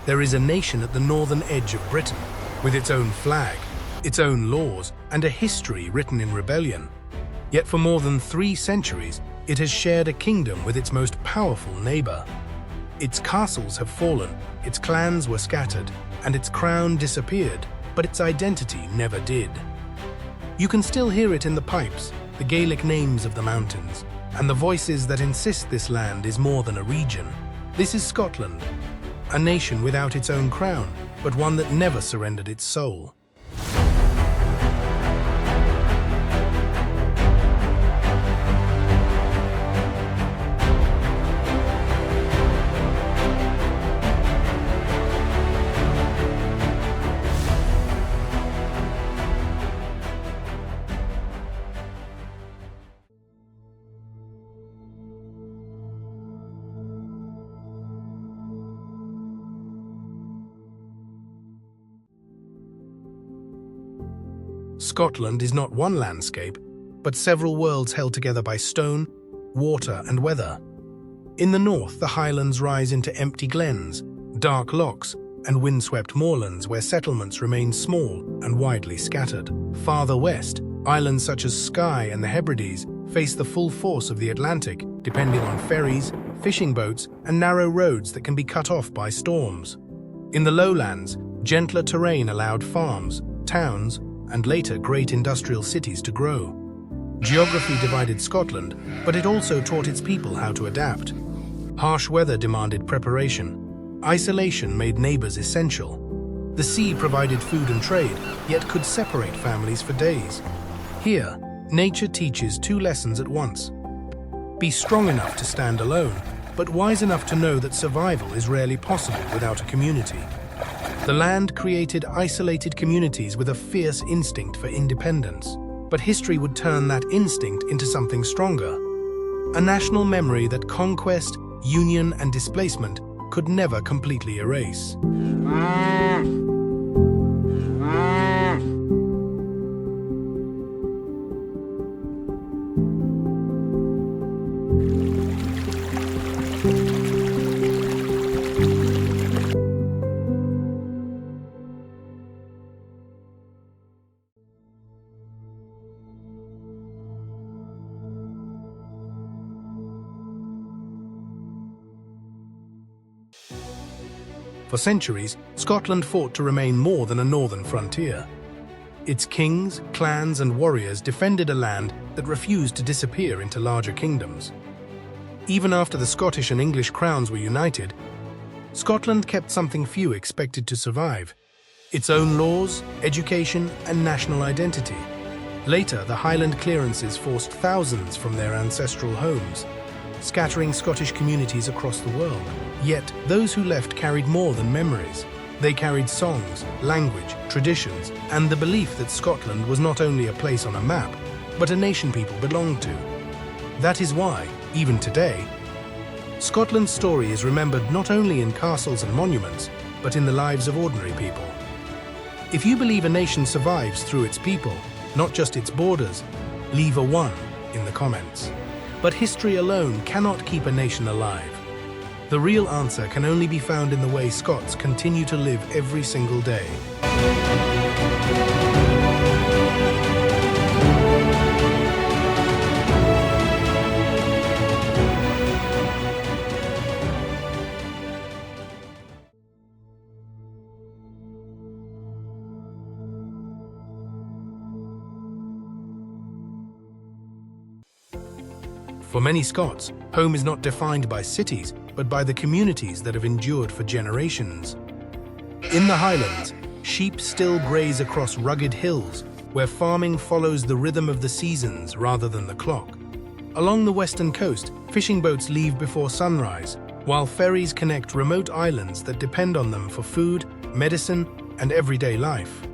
There is a nation at the northern edge of Britain, with its own flag, its own laws, and a history written in rebellion. Yet for more than 3 centuries, it has shared a kingdom with its most powerful neighbor. Its castles have fallen, its clans were scattered, and its crown disappeared, but its identity never did. You can still hear it in the pipes, the Gaelic names of the mountains, and the voices that insist this land is more than a region. This is Scotland, a nation without its own crown, but one that never surrendered its soul. Scotland is not one landscape, but several worlds held together by stone, water, and weather. In the north, the Highlands rise into empty glens, dark lochs, and windswept moorlands where settlements remain small and widely scattered. Farther west, islands such as Skye and the Hebrides face the full force of the Atlantic, depending on ferries, fishing boats, and narrow roads that can be cut off by storms. In the lowlands, gentler terrain allowed farms, towns, and later great industrial cities to grow. Geography divided Scotland, but it also taught its people how to adapt. Harsh weather demanded preparation. Isolation made neighbors essential. The sea provided food and trade, yet could separate families for days. Here, nature teaches 2 lessons at once. Be strong enough to stand alone, but wise enough to know that survival is rarely possible without a community. The land created isolated communities with a fierce instinct for independence, but history would turn that instinct into something stronger. A national memory that conquest, union, and displacement could never completely erase. For centuries, Scotland fought to remain more than a northern frontier. Its kings, clans, and warriors defended a land that refused to disappear into larger kingdoms. Even after the Scottish and English crowns were united, Scotland kept something few expected to survive: its own laws, education, and national identity. Later, the Highland clearances forced thousands from their ancestral homes, scattering Scottish communities across the world. Yet, those who left carried more than memories. They carried songs, language, traditions, and the belief that Scotland was not only a place on a map, but a nation people belonged to. That is why, even today, Scotland's story is remembered not only in castles and monuments, but in the lives of ordinary people. If you believe a nation survives through its people, not just its borders, leave a 1 in the comments. But history alone cannot keep a nation alive. The real answer can only be found in the way Scots continue to live every single day. For many Scots, home is not defined by cities, but by the communities that have endured for generations. In the Highlands, sheep still graze across rugged hills, where farming follows the rhythm of the seasons rather than the clock. Along the western coast, fishing boats leave before sunrise, while ferries connect remote islands that depend on them for food, medicine, and everyday life.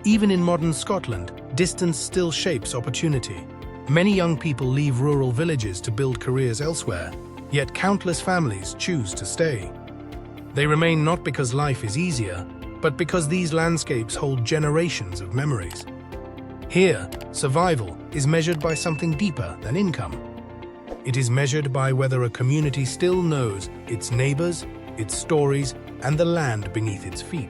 Even in modern Scotland, distance still shapes opportunity. Many young people leave rural villages to build careers elsewhere, yet countless families choose to stay. They remain not because life is easier, but because these landscapes hold generations of memories. Here, survival is measured by something deeper than income. It is measured by whether a community still knows its neighbors, its stories, and the land beneath its feet.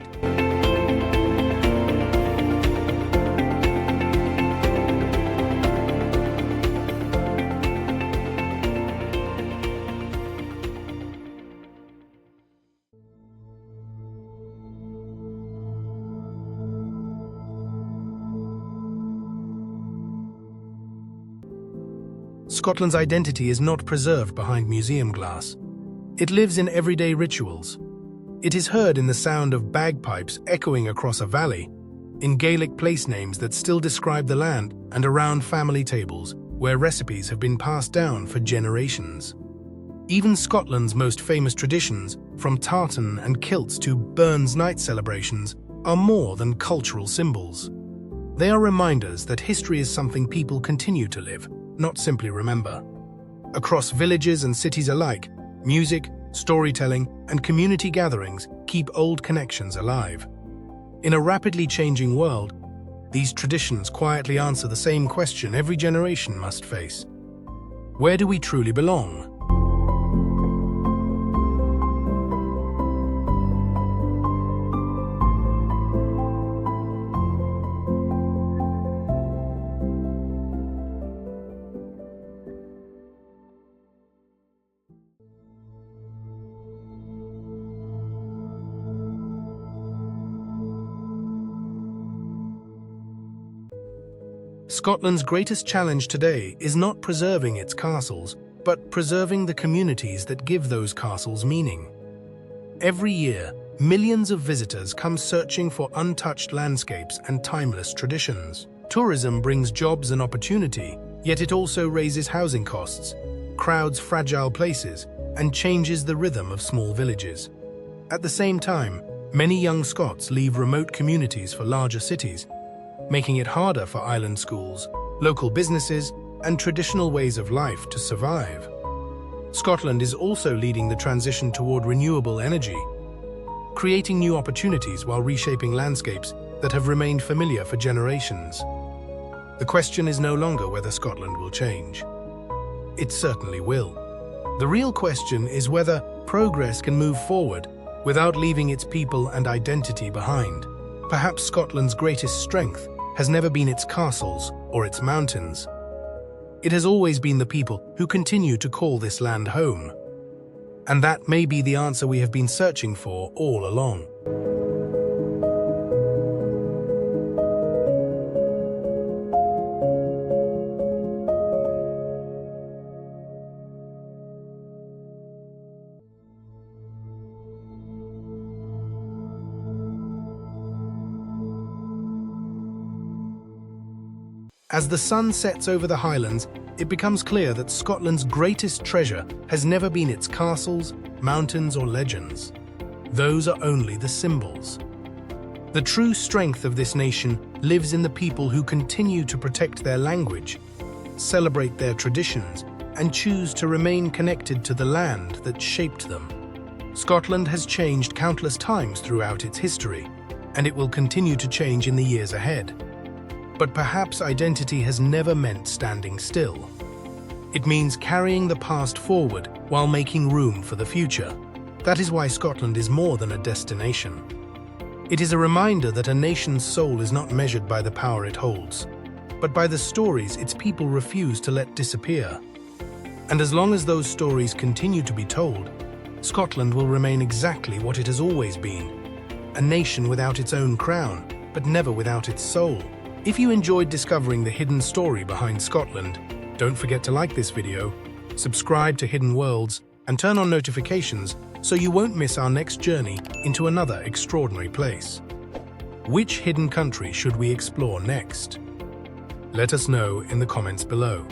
Scotland's identity is not preserved behind museum glass. It lives in everyday rituals. It is heard in the sound of bagpipes echoing across a valley, in Gaelic place names that still describe the land, and around family tables where recipes have been passed down for generations. Even Scotland's most famous traditions, from tartan and kilts to Burns night celebrations, are more than cultural symbols. They are reminders that history is something people continue to live, not simply remember. Across villages and cities alike, music, storytelling, and community gatherings keep old connections alive. In a rapidly changing world, these traditions quietly answer the same question every generation must face. Where do we truly belong? Scotland's greatest challenge today is not preserving its castles, but preserving the communities that give those castles meaning. Every year, millions of visitors come searching for untouched landscapes and timeless traditions. Tourism brings jobs and opportunity, yet it also raises housing costs, crowds fragile places, and changes the rhythm of small villages. At the same time, many young Scots leave remote communities for larger cities, making it harder for island schools, local businesses, and traditional ways of life to survive. Scotland is also leading the transition toward renewable energy, creating new opportunities while reshaping landscapes that have remained familiar for generations. The question is no longer whether Scotland will change. It certainly will. The real question is whether progress can move forward without leaving its people and identity behind. Perhaps Scotland's greatest strength has never been its castles or its mountains. It has always been the people who continue to call this land home. And that may be the answer we have been searching for all along. As the sun sets over the Highlands, it becomes clear that Scotland's greatest treasure has never been its castles, mountains, or legends. Those are only the symbols. The true strength of this nation lives in the people who continue to protect their language, celebrate their traditions, and choose to remain connected to the land that shaped them. Scotland has changed countless times throughout its history, and it will continue to change in the years ahead. But perhaps identity has never meant standing still. It means carrying the past forward while making room for the future. That is why Scotland is more than a destination. It is a reminder that a nation's soul is not measured by the power it holds, but by the stories its people refuse to let disappear. And as long as those stories continue to be told, Scotland will remain exactly what it has always been: a nation without its own crown, but never without its soul. If you enjoyed discovering the hidden story behind Scotland, don't forget to like this video, subscribe to Hidden Worlds, and turn on notifications so you won't miss our next journey into another extraordinary place. Which hidden country should we explore next? Let us know in the comments below.